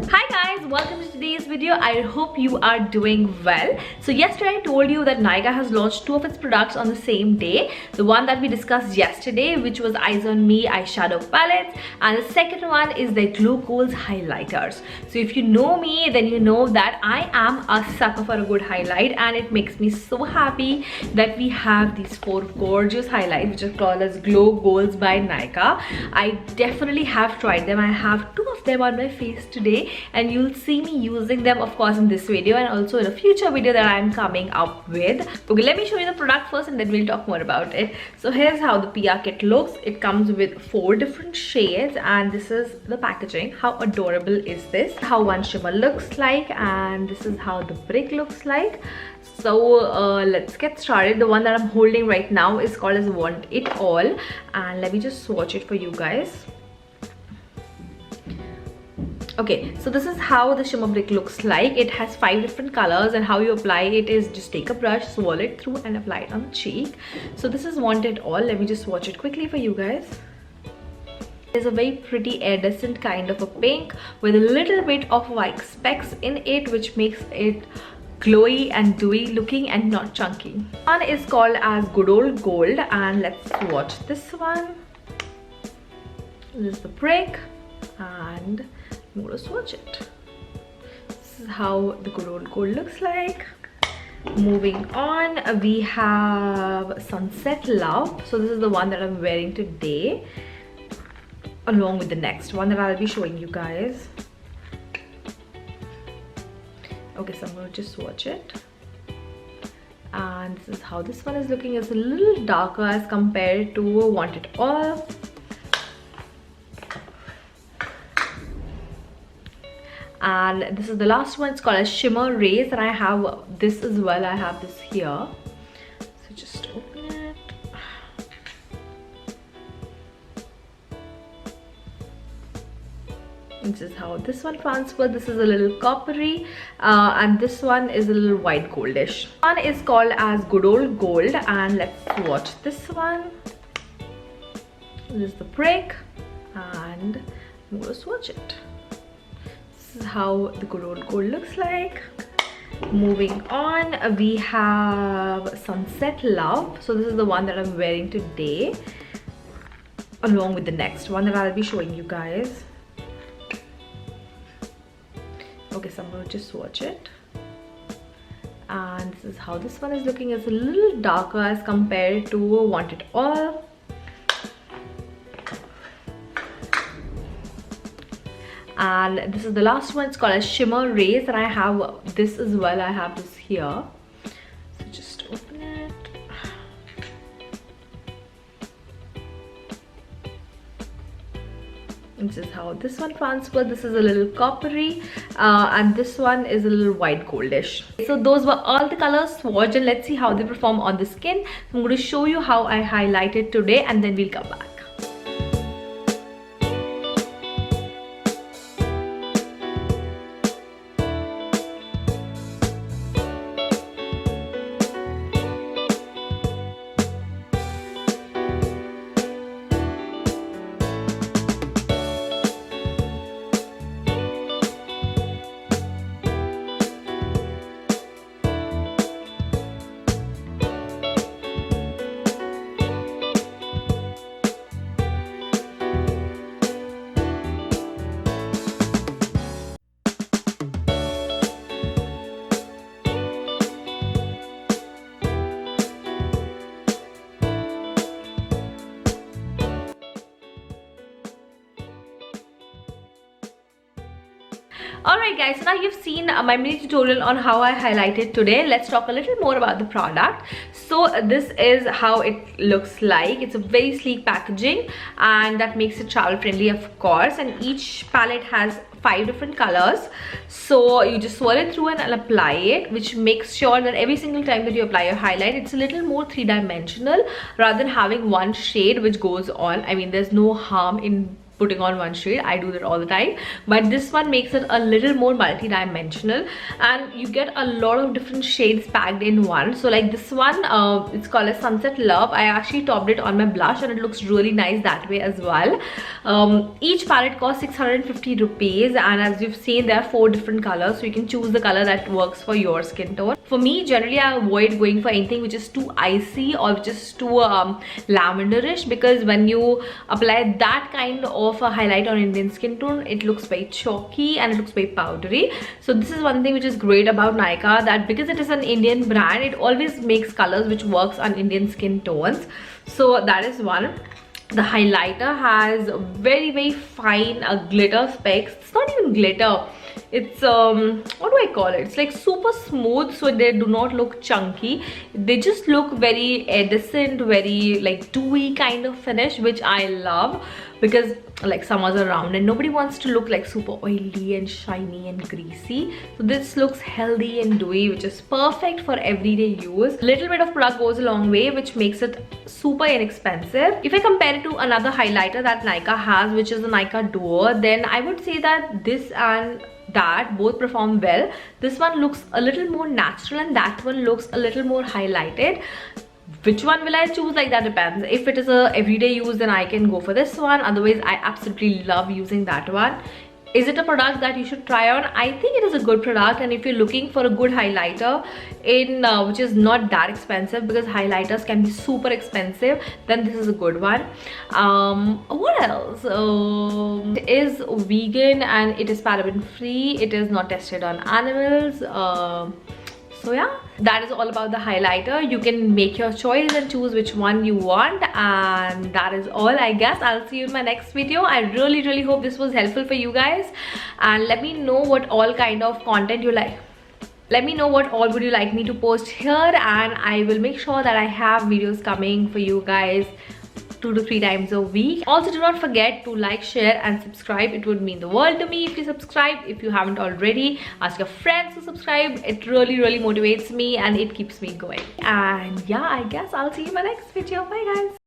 Hi guys, welcome to today's video. I hope you are doing well. So yesterday I told you that Nykaa has launched two of its products on the same day. The one that we discussed yesterday, which was Eyes on Me eyeshadow palettes, and the second one is their Glow Goals highlighters. So if you know me, then you know that I am a sucker for a good highlight, and it makes me so happy that we have these four gorgeous highlights which are called as Glow Goals by Nykaa. I definitely have tried them. I have two of them on my face today, and you'll see me using them of course in this video and also in a future video that I'm coming up with. Okay, let me show you the product first and then we'll talk more about it. So here's how the PR kit looks. It comes with 4 different shades, and this is the packaging. How adorable is this? How one shimmer looks like, and this is how the brick looks like. So let's get started. The one that I'm holding right now is called as Want It All, and let me just swatch it for you guys. Okay, so this is how the shimmer brick looks like. It has 5 different colors, and how you apply it is just take a brush, swirl it through and apply it on the cheek. So this is Want It All. Let me just swatch it quickly for you guys. It's a very pretty iridescent kind of a pink with a little bit of white specks in it, which makes it glowy and dewy looking and not chunky. One is called as Good Old Gold, and let's swatch this one. This is the brick, and I'm going to swatch it. This is how the Good Old Gold looks like. Moving on, we have Sunset Love. So this is the one that I'm wearing today, along with the next one that I'll be showing you guys. Okay, so I'm going to just swatch it. And this is how this one is looking. It's a little darker as compared to Want It All. And this is the last one. It's called as Shimmer Rays, and I have this as well. I have this here. So just open it. This is how this one transfers. This is a little coppery, and this one is a little white goldish. One is called as Good Old Gold, and let's watch this one. This is the brick, and I'm going to swatch it. This is how the Good Old Gold looks like. Moving on, we have Sunset Love. So this is the one that I'm wearing today, along with the next one that I'll be showing you guys. Okay, so I'm going to just swatch it. And this is how this one is looking. It's a little darker as compared to Want It All. And this is the last one. It's called as Shimmer Rays, and I have this as well. I have this here. So just open it. This is how this one transfers. This is a little coppery, and this one is a little white goldish. So those were all the colors swatched, and let's see how they perform on the skin. I'm going to show you how I highlighted today, and then we'll come back. Alright guys, so now you've seen my mini tutorial on how I highlighted today. Let's talk a little more about the product. So this is how it looks like. It's a very sleek packaging, and that makes it travel friendly of course, and each palette has 5 different colors. So you just swirl it through and apply it, which makes sure that every single time that you apply your highlight, it's a little more 3-dimensional rather than having one shade which goes on. I mean, there's no harm in putting on one shade. I do that all the time, but this one makes it a little more multi-dimensional, and you get a lot of different shades packed in one. So like this one, it's called as Sunset Love. I actually topped it on my blush and it looks really nice that way as well. Each palette costs 650 rupees, and as you've seen, there are 4 different colors, so you can choose the color that works for your skin tone. For me, generally I avoid going for anything which is too icy or which is too lavenderish, because when you apply that kind of a highlight on Indian skin tone, it looks very chalky and it looks very powdery. So this is one thing which is great about Nykaa, that because it is an Indian brand, it always makes colors which works on Indian skin tones. So that is one. The highlighter has very fine glitter specks. It's not even glitter, it's what do I call it, it's like super smooth, so they do not look chunky. They just look very iridescent, very like dewy kind of finish, which I love, because like summers are around and nobody wants to look like super oily and shiny and greasy. So this looks healthy and dewy, which is perfect for everyday use. Little bit of product goes a long way, which makes it super inexpensive. If I compare it to another highlighter that Nykaa has, which is the Nykaa Duo, then I would say that this and that both perform well. This one looks a little more natural and that one looks a little more highlighted. Which one will I choose? Like, that depends. If it is a everyday use, then I can go for this one. Otherwise, I absolutely love using that one. Is it a product that you should try on? I think it is a good product, and if you're looking for a good highlighter in which is not that expensive, because highlighters can be super expensive, then this is a good one. What else? It is vegan and it is paraben free. It is not tested on animals. So yeah, that is all about the highlighter. You can make your choice and choose which one you want, and that is all, I guess. I'll see you in my next video. I really hope this was helpful for you guys, and let me know what all kind of content you like. Let me know what all would you like me to post here, and I will make sure that I have videos coming for you guys 2 to 3 times a week. Also, do not forget to like, share and subscribe. It would mean the world to me if you subscribe. If you haven't already, ask your friends to subscribe. It really motivates me and it keeps me going. And yeah, I guess I'll see you in my next video. Bye guys.